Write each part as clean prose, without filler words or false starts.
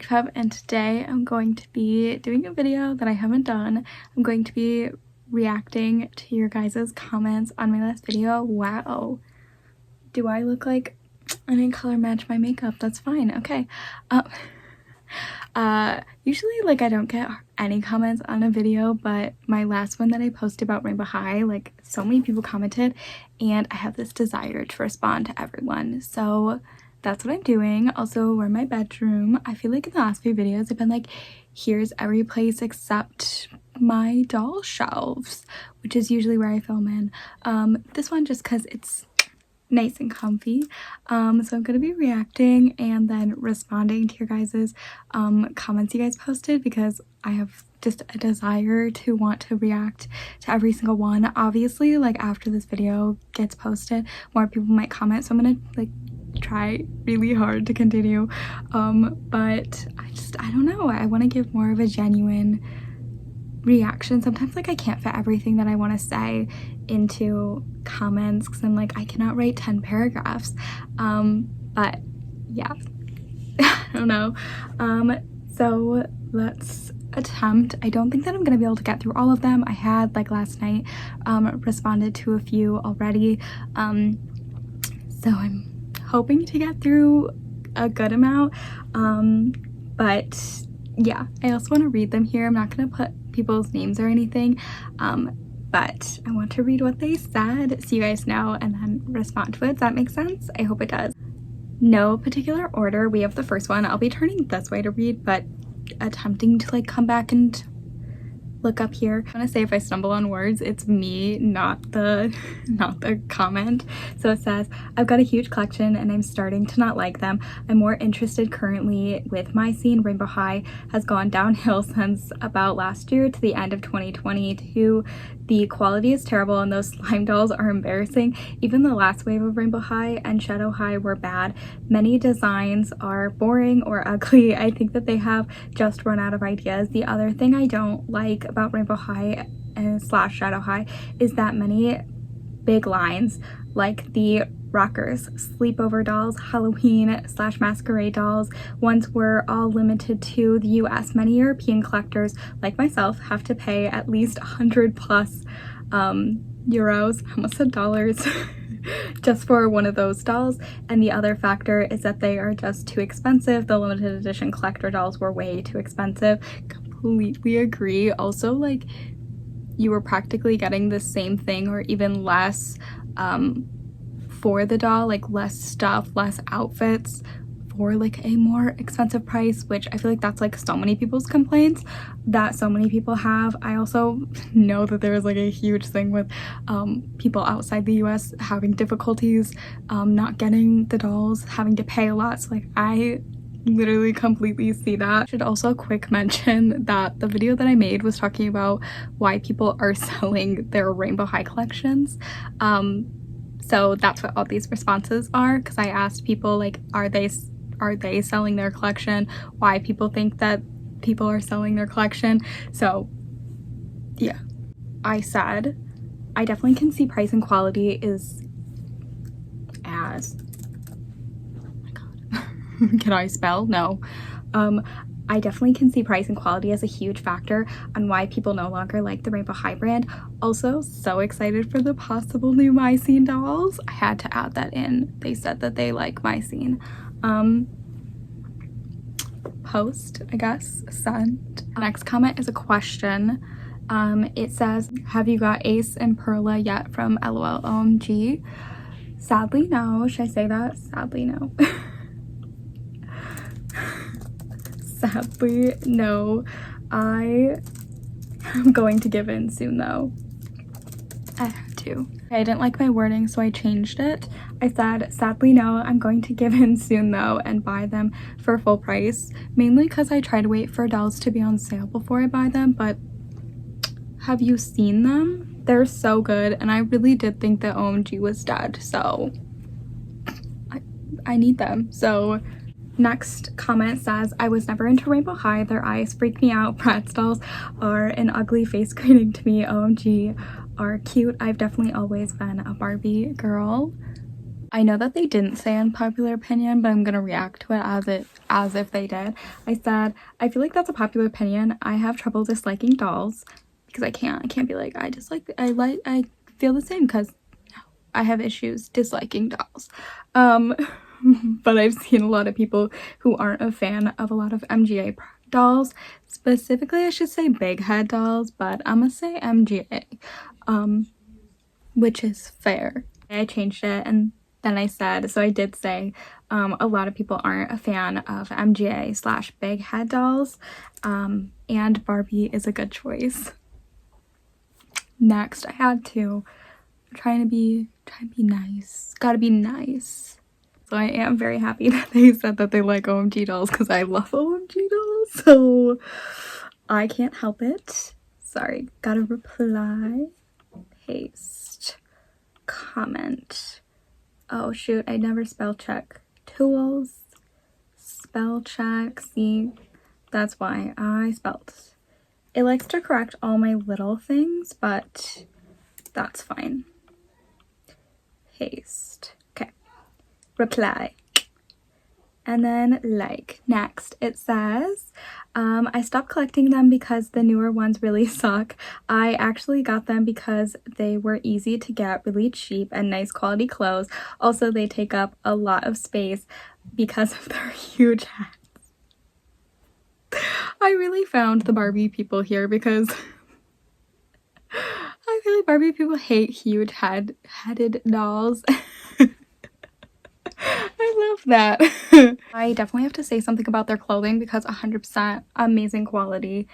Fab, and today I'm going to be doing a video that I haven't done. I'm going to be reacting to your guys' comments on my last video. Wow. Do I look like I didn't color match my makeup? That's fine. Okay. Usually like I don't get any comments on a video, but my last one that I posted about Rainbow High, like so many people commented and I have this desire to respond to everyone. So that's what I'm doing. Also, we're in my bedroom. I feel like in the last few videos I've been like, here's every place except my doll shelves, which is usually where I film in. This one just because it's nice and comfy. So I'm gonna be reacting and then responding to your guys's comments you guys posted, because I have just a desire to want to react to every single one. Obviously, like after this video gets posted, more people might comment, so I'm gonna like try really hard to continue, but I don't know, I want to give more of a genuine reaction. Sometimes like I can't fit everything that I want to say into comments because I'm like, I cannot write 10 paragraphs, but yeah. I don't know. So let's attempt. I don't think that I'm gonna be able to get through all of them. I had like last night responded to a few already, so I'm hoping to get through a good amount, but yeah, I also want to read them here. I'm not gonna put people's names or anything, but I want to read what they said so you guys know and then respond to it. Does that make sense? I hope it does. No particular order. We have the first one. I'll be turning this way to read, but attempting to like come back and look up here. I want to say if I stumble on words, it's me, not the comment. So it says, I've got a huge collection and I'm starting to not like them. I'm more interested currently with my scene. Rainbow High has gone downhill since about last year to the end of 2022. The quality is terrible and those slime dolls are embarrassing. Even the last wave of Rainbow High and Shadow High were bad. Many designs are boring or ugly. I think that they have just run out of ideas. The other thing I don't like about Rainbow High and / Shadow High is that many big lines like the rockers, sleepover dolls, Halloween / masquerade dolls once were all limited to the US. Many European collectors like myself have to pay at least 100 plus euros, I almost said dollars, just for one of those dolls. And the other factor is that they are just too expensive. The limited edition collector dolls were way too expensive. Completely agree. Also, like, you were practically getting the same thing or even less for the doll, like less stuff, less outfits for like a more expensive price, which I feel like that's like so many people's complaints that so many people have. I also know that there's like a huge thing with people outside the US having difficulties not getting the dolls, having to pay a lot. So like I literally completely see that. I should also quick mention that the video that I made was talking about why people are selling their Rainbow High collections. So that's what all these responses are, because I asked people like, are they selling their collection, why people think that people are selling their collection. So yeah, I said I definitely can see price and quality is as can I spell? No. I definitely can see price and quality as a huge factor on why people no longer like the Rainbow High brand. Also, so excited for the possible new My Scene dolls. I had to add that in. They said that they like My Scene. Post, I guess, sent. Next comment is a question. It says, have you got Ace and Perla yet from LOL OMG? Sadly, no. Should I say that? Sadly, no. Sadly, no. I am going to give in soon though. I have to. I didn't like my wording, so I changed it. I said, sadly, no, I'm going to give in soon though and buy them for full price. Mainly because I try to wait for dolls to be on sale before I buy them, but have you seen them? They're so good, and I really did think that OMG was dead, so I need them. So next comment says, I was never into Rainbow High. Their eyes freak me out. Bratz dolls are an ugly face greeting to me. OMG are cute. I've definitely always been a Barbie girl. I know that they didn't say unpopular opinion, but I'm gonna react to it as if they did. I said, I feel like that's a popular opinion. I have trouble disliking dolls because I can't be like, I feel the same because I have issues disliking dolls. But I've seen a lot of people who aren't a fan of a lot of MGA dolls. Specifically, I should say big head dolls, but I'm gonna say MGA, which is fair. I changed it and then I said, so I did say a lot of people aren't a fan of MGA / big head dolls, and Barbie is a good choice. Next, I had to trying to be nice. Gotta be nice. So I am very happy that they said that they like OMG dolls because I love OMG dolls. So I can't help it. Sorry. Gotta reply. Paste. Comment. Oh shoot, I never spell check. Tools. Spell check. See, that's why I spelled. It likes to correct all my little things, but that's fine. Paste. Okay. Reply. And then like. Next, it says, I stopped collecting them because the newer ones really suck. I actually got them because they were easy to get, really cheap, and nice quality clothes. Also, they take up a lot of space because of their huge heads. I really found the Barbie people here because I feel like Barbie people hate huge headed dolls. I love that. I definitely have to say something about their clothing because 100% amazing quality,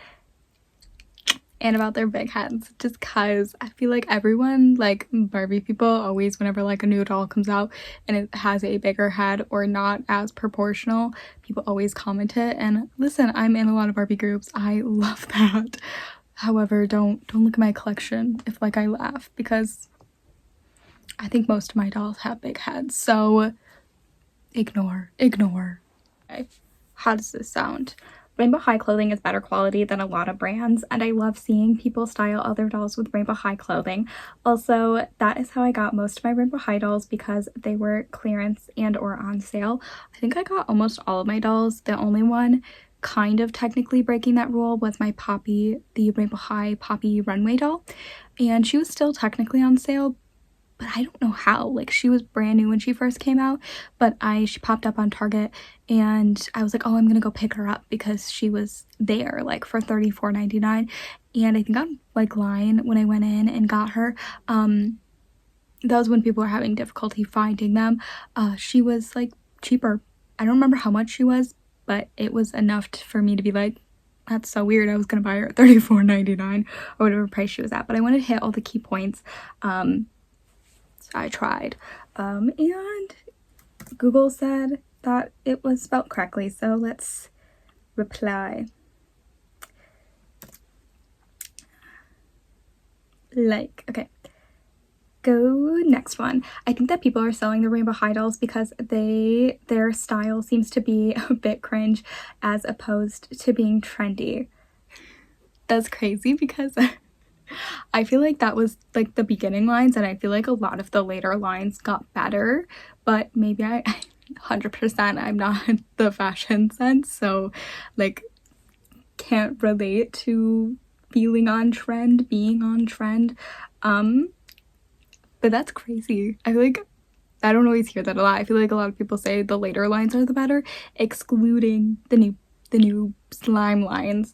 and about their big heads, just because I feel like everyone, like Barbie people, always whenever like a new doll comes out and it has a bigger head or not as proportional, people always comment it. And listen, I'm in a lot of Barbie groups. I love that. However, don't look at my collection if like I laugh, because I think most of my dolls have big heads, so ignore. Okay. How does this sound? Rainbow High clothing is better quality than a lot of brands, and I love seeing people style other dolls with Rainbow High clothing. Also, that is how I got most of my Rainbow High dolls, because they were clearance and or on sale. I think I got almost all of my dolls. The only one kind of technically breaking that rule was my Poppy, the Rainbow High Poppy runway doll, and she was still technically on sale, but I don't know how. Like, she was brand new when she first came out, but she popped up on Target and I was like, oh, I'm gonna go pick her up because she was there like for $34.99. And I think on like Line, when I went in and got her, that was when people were having difficulty finding them. She was like cheaper. I don't remember how much she was, but it was enough for me to be like, that's so weird. I was gonna buy her at $34.99 or whatever price she was at, but I wanted to hit all the key points. I tried, and Google said that it was spelled correctly, so let's reply. Like, okay, go next one. I think that people are selling the Rainbow High dolls because their style seems to be a bit cringe as opposed to being trendy. That's crazy because I feel like that was like the beginning lines, and I feel like a lot of the later lines got better, but maybe I 100% I'm not the fashion sense, so like can't relate to feeling on trend, being on trend. But that's crazy. I feel like I don't always hear that a lot. I feel like a lot of people say the later lines are the better, excluding the new slime lines.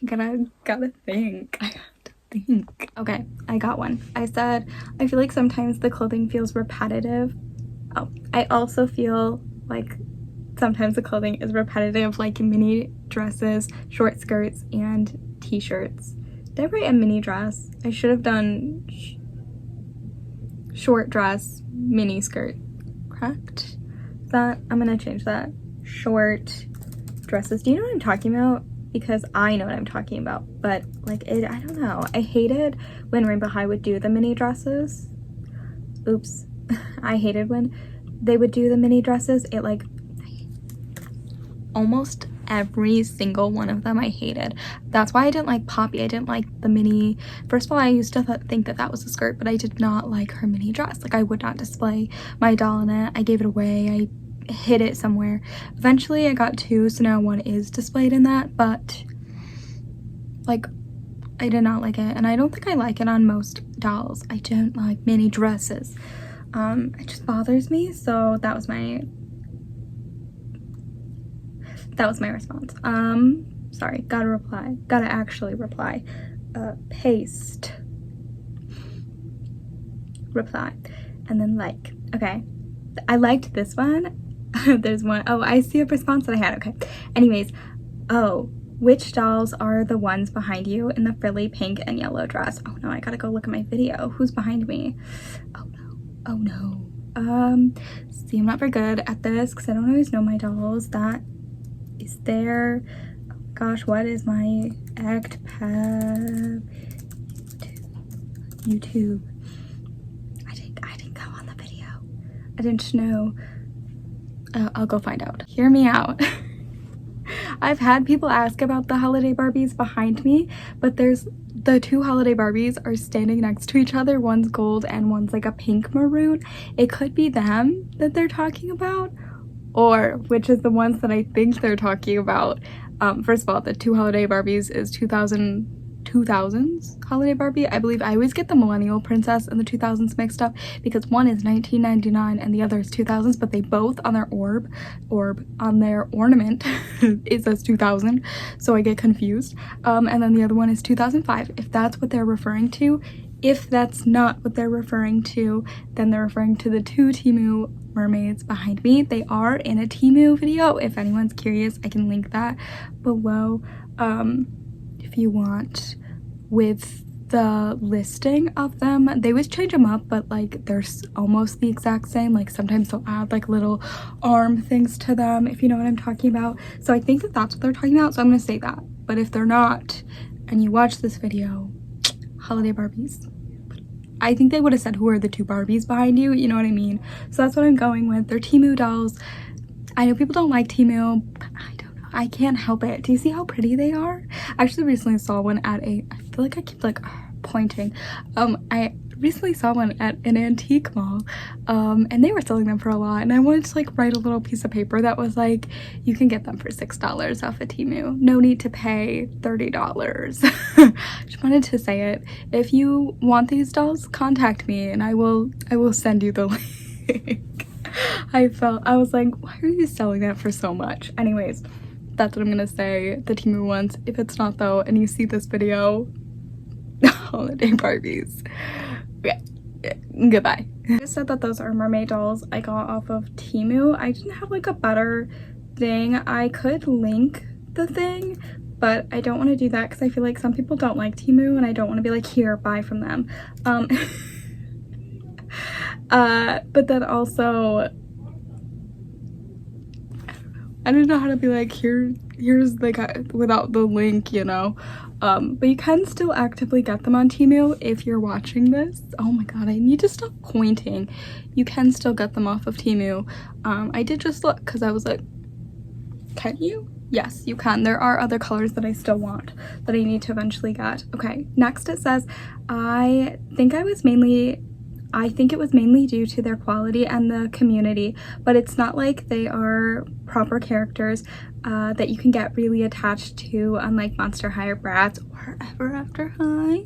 Gotta think. I have to think. Okay, I got one. I said, I feel like sometimes the clothing feels repetitive. Oh, I also feel like sometimes the clothing is repetitive, like mini dresses, short skirts, and t-shirts. Did I write a mini dress? I should have done short dress, mini skirt. Correct? I'm gonna change that. Short dresses. Do you know what I'm talking about? Because I know what I'm talking about, but like I don't know. I hated when Rainbow High would do the mini dresses. Oops. I hated when they would do the mini dresses. It like almost every single one of them I hated. That's why I didn't like Poppy. I didn't like the mini. First of all, I used to think that that was a skirt, but I did not like her mini dress. Like, I would not display my doll in it. I gave it away. I hid it somewhere. Eventually I got two, so now one is displayed in that, but like, I did not like it, and I don't think I like it on most dolls. I don't like mini dresses. It just bothers me. So that was my response. Sorry, gotta actually reply. Paste, reply, and then like. Okay, I liked this one. There's one. Oh, I see a response that I had. Okay, anyways. Oh, which dolls are the ones behind you in the frilly pink and yellow dress? Oh no, I gotta go look at my video. Who's behind me? Oh no, oh no. See, I'm not very good at this because I don't always know my dolls. That is there. Oh my gosh, what is my ActPav YouTube? I didn't go on the video. I didn't know. I'll go find out. Hear me out. I've had people ask about the holiday Barbies behind me, but there's the two holiday Barbies are standing next to each other. One's gold and one's like a pink maroon. It could be them that they're talking about, or which is the ones that I think they're talking about. First of all, the two holiday Barbies is 2000s holiday Barbie. I believe I always get the millennial princess and the 2000s mixed up because one is 1999 and the other is 2000s, but they both on their orb on their ornament it says 2000, so I get confused. And then the other one is 2005, if that's what they're referring to. If that's not what they're referring to, then they're referring to the two Temu mermaids behind me. They are in a Temu video. If anyone's curious, I can link that below if you want, with the listing of them. They always change them up, but like they're almost the exact same. Like sometimes they'll add like little arm things to them, if you know what I'm talking about. So I think that that's what they're talking about, so I'm gonna say that. But if they're not and you watch this video, holiday Barbies, I think they would have said who are the two Barbies behind you, you know what I mean? So that's what I'm going with. They're Temu dolls. I know people don't like Temu, but I don't know, I can't help it. Do you see how pretty they are? I actually recently saw one at I feel like I keep like pointing. I recently saw one at an antique mall, and they were selling them for a lot, and I wanted to like write a little piece of paper that was like, you can get them for $6 off of Temu. No need to pay $30. Just wanted to say it. If you want these dolls, contact me and I will send you the link. I was like, why are you selling that for so much? Anyways, that's what I'm gonna say. The Temu ones. If it's not though, and you see this video, holiday Barbies. Yeah. Goodbye. I just said that those are mermaid dolls I got off of Temu. I didn't have like a better thing. I could link the thing, but I don't want to do that because I feel like some people don't like Temu and I don't want to be like, here, buy from them. But then also, I don't know how to be like, here's the guy without the link, you know. But you can still actively get them on Temu if you're watching this. Oh my god, I need to stop pointing. You can still get them off of Temu. I did just look because I was like, can you? Yes, you can. There are other colors that I still want that I need to eventually get. Okay, next it says, I think it was mainly due to their quality and the community, but it's not like they are proper characters that you can get really attached to, unlike Monster High or Bratz or Ever After High,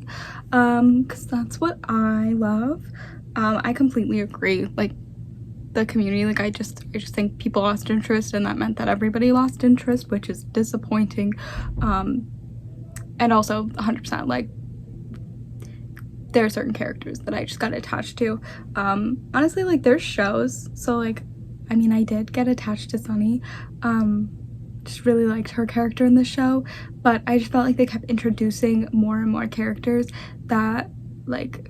because that's what I love. I completely agree. Like, the community, like I just think people lost interest, and that meant that everybody lost interest, which is disappointing. And also 100%, like, there are certain characters that I just got attached to. Honestly, like, there's shows, so like, I mean, I did get attached to Sunny. Just really liked her character in the show, but I just felt like they kept introducing more and more characters that, like,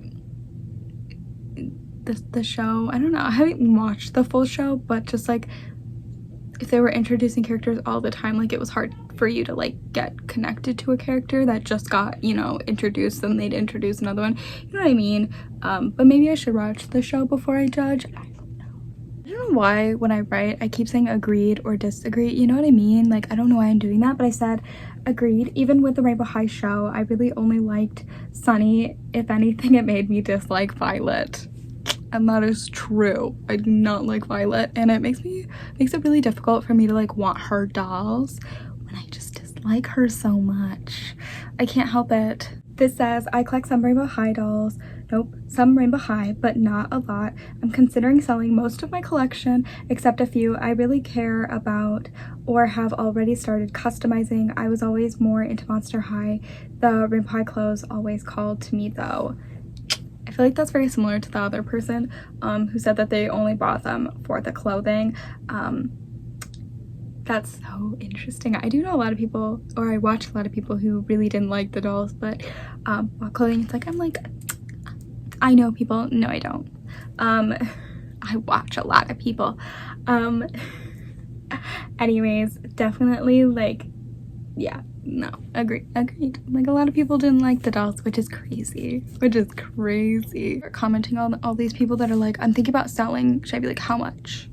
the show, I don't know, I haven't watched the full show, but just like, if they were introducing characters all the time, like, it was hard for you to like get connected to a character that just got, you know, introduced, then they'd introduce another one, you know what I mean? But maybe I should watch the show before I judge. I don't know know why when I write I keep saying agreed or disagree, you know what I mean? Like, I don't know why I'm doing that, but I said agreed. Even with the Rainbow High show, I really only liked Sunny. If anything, it made me dislike Violet, and that is true. I do not like Violet, and it makes it really difficult for me to like want her dolls when I just dislike her so much. I can't help it. This says, I collect some Rainbow High dolls. Nope, some Rainbow High, but not a lot. I'm considering selling most of my collection, except a few I really care about or have already started customizing. I was always more into Monster High. The Rainbow High clothes always called to me though. I feel like that's very similar to the other person who said that they only bought them for the clothing. That's so interesting. I do know a lot of people, or I watch a lot of people who really didn't like the dolls, but while clothing, it's like, I'm like, I know people. No, I don't. I watch a lot of people. Anyways, definitely like, yeah, no, agreed. Like, a lot of people didn't like the dolls, which is crazy. We're commenting on all these people that are like, I'm thinking about selling. Should I be like, how much?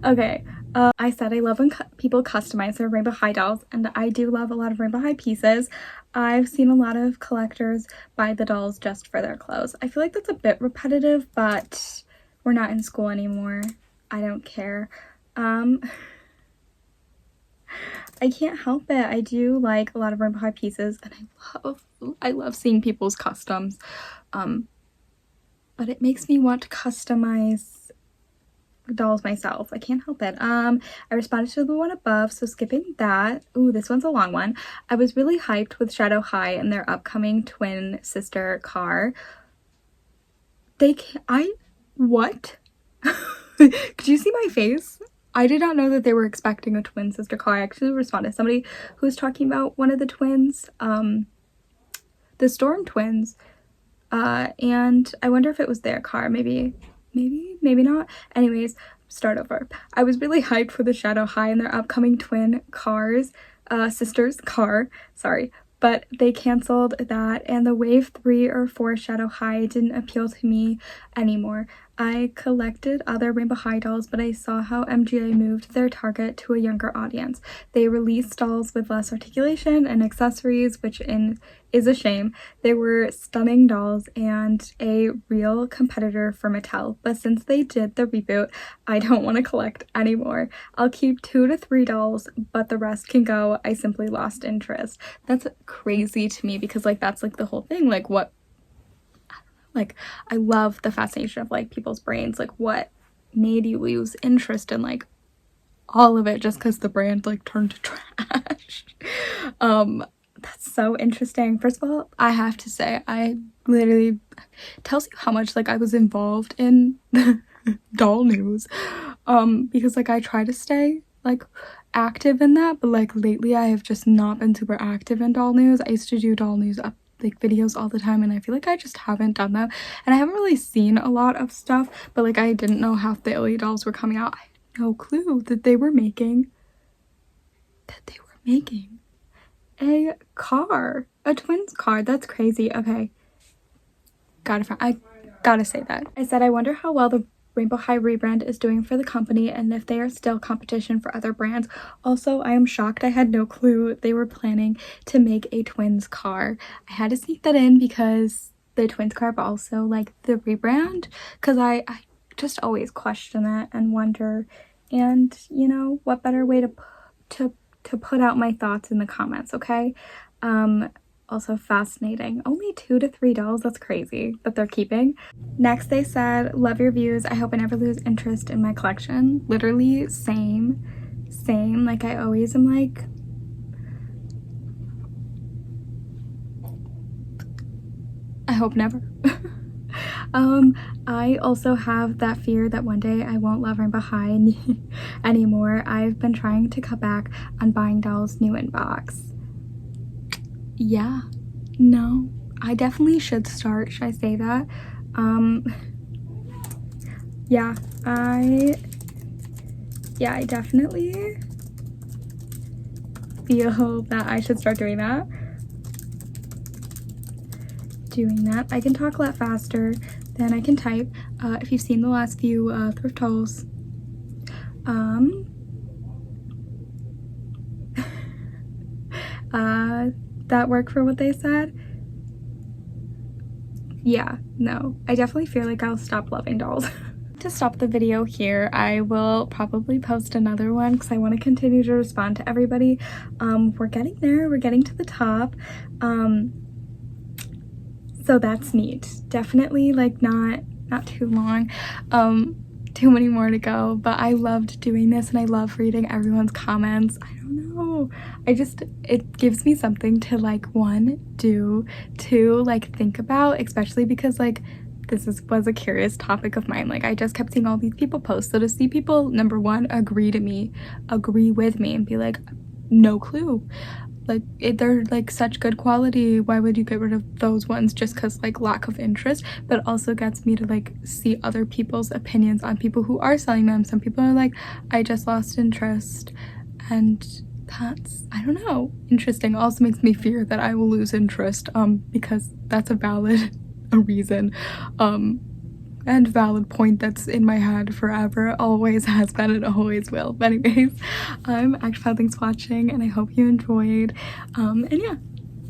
Okay, I said I love when people customize their Rainbow High dolls, and I do love a lot of Rainbow High pieces. I've seen a lot of collectors buy the dolls just for their clothes. I feel like that's a bit repetitive, but we're not in school anymore. I don't care. I can't help it. I do like a lot of Rainbow High pieces, and I love seeing people's customs. But it makes me want to customize dolls myself. I can't help it. I responded to the one above, so skipping that. Ooh, this one's a long one. I was really hyped with Shadow High and their upcoming twin sister car. What? Could you see my face? I did not know that they were expecting a twin sister car. I actually responded to somebody who was talking about one of the twins, the Storm twins, and I wonder if it was their car. Maybe not. Anyways, start over. I was really hyped for the Shadow High and their upcoming twin sisters car, sorry, but they canceled that, and the wave 3 or 4 Shadow High didn't appeal to me anymore. I collected other Rainbow High dolls, but I saw how MGA moved their target to a younger audience. They released dolls with less articulation and accessories, which is a shame. They were stunning dolls and a real competitor for Mattel, but since they did the reboot, I don't want to collect anymore. I'll keep 2 to 3 dolls, but the rest can go. I simply lost interest. That's crazy to me, because like, that's like the whole thing. Like, what, like, I love the fascination of like people's brains. Like, what made you lose interest in like all of it just because the brand like turned to trash? That's so interesting. First of all, I have to say, I literally, tells you how much like I was involved in doll news, because like I try to stay like active in that, but like lately I have just not been super active in doll news. I used to do doll news like videos all the time, and I feel like I just haven't done that, and I haven't really seen a lot of stuff, but like I didn't know half the Illy dolls were coming out. I had no clue that they were making a car, a twins car. That's crazy. Okay, I gotta say that. I said I wonder how well the Rainbow High rebrand is doing for the company, and if they are still competition for other brands. Also, I am shocked. I had no clue they were planning to make a twins car. I had to sneak that in because the twins car, but also like the rebrand, because I just always question it and wonder, and you know, what better way to put out my thoughts in the comments, okay? Also fascinating. Only 2 to 3 dolls, that's crazy that they're keeping. Next, they said, love your views. I hope I never lose interest in my collection. Literally, same. Like, I always am like, I hope never. I also have that fear that one day I won't love Rainbow High anymore. I've been trying to cut back on buying dolls new in box. Yeah, no, I definitely should start. Should I say that? Yeah, I definitely feel that I should start doing that. I can talk a lot faster than I can type. if you've seen the last few thrift hauls, that work for what they said. Yeah, no, I definitely feel like I'll stop loving dolls. To stop the video here, I will probably post another one because I want to continue to respond to everybody. We're getting there, we're getting to the top. So that's neat. Definitely like not too long, too many more to go, but I loved doing this and I love reading everyone's comments. I don't know, it gives me something to like, one, do, two, like think about, especially because like this was a curious topic of mine. Like I just kept seeing all these people post, so to see people, number one, agree with me and be like, no clue, like they're like such good quality, why would you get rid of those ones just because like lack of interest, but also gets me to like see other people's opinions on people who are selling them. Some people are like, I just lost interest, and that's, I don't know, interesting. Also makes me fear that I will lose interest because that's a valid reason and valid point that's in my head forever, always has been and always will. But anyways, actually, thanks for watching and I hope you enjoyed. And yeah,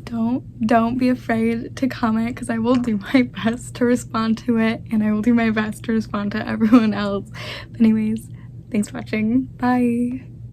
don't be afraid to comment because I will do my best to respond to it, and I will do my best to respond to everyone else. But anyways, thanks for watching. Bye.